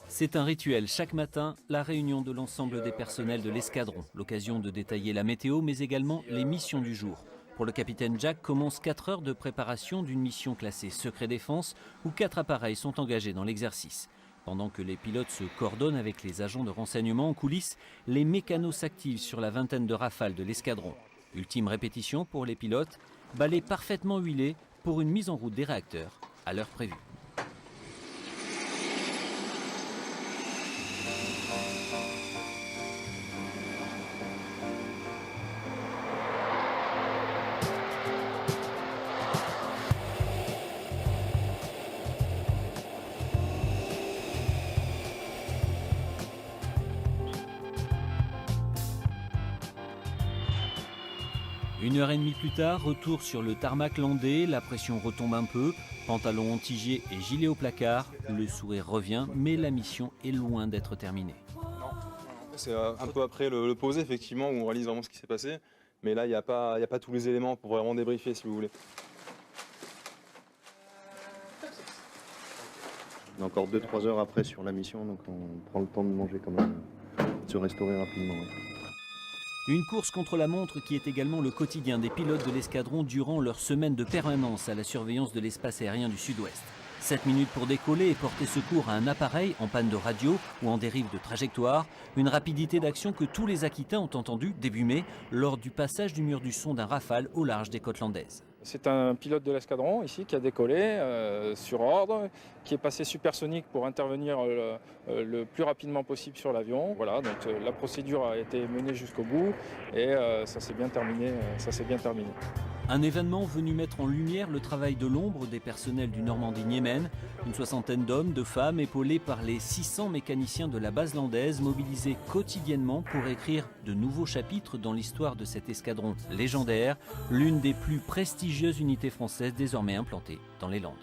C'est un rituel chaque matin, la réunion de l'ensemble des personnels de l'escadron. L'occasion de détailler la météo, mais également les missions du jour. Pour le capitaine Jack, commence 4 heures de préparation d'une mission classée secret défense où 4 appareils sont engagés dans l'exercice. Pendant que les pilotes se coordonnent avec les agents de renseignement en coulisses, les mécanos s'activent sur la vingtaine de rafales de l'escadron. Ultime répétition pour les pilotes, balais parfaitement huilés pour une mise en route des réacteurs à l'heure prévue. Une heure et demie plus tard, retour sur le tarmac landais, la pression retombe un peu, pantalon anti-G et gilet au placard, le sourire revient, mais la mission est loin d'être terminée. C'est un peu après le posé, effectivement, où on réalise vraiment ce qui s'est passé, mais là, il n'y a pas tous les éléments pour vraiment débriefer, si vous voulez. On est encore 2-3 heures après sur la mission, donc on prend le temps de manger quand même, de se restaurer rapidement. Une course contre la montre qui est également le quotidien des pilotes de l'escadron durant leur semaine de permanence à la surveillance de l'espace aérien du Sud-Ouest. 7 minutes pour décoller et porter secours à un appareil en panne de radio ou en dérive de trajectoire. Une rapidité d'action que tous les Aquitains ont entendu début mai lors du passage du mur du son d'un Rafale au large des côtes landaises. C'est un pilote de l'escadron ici qui a décollé sur ordre, qui est passé supersonique pour intervenir le plus rapidement possible sur l'avion. Voilà, donc la procédure a été menée jusqu'au bout et ça s'est bien terminé. Un événement venu mettre en lumière le travail de l'ombre des personnels du Normandie-Niemen. Une soixantaine d'hommes, de femmes, épaulés par les 600 mécaniciens de la base landaise, mobilisés quotidiennement pour écrire de nouveaux chapitres dans l'histoire de cet escadron légendaire, l'une des plus prestigieuses unités françaises désormais implantées dans les Landes.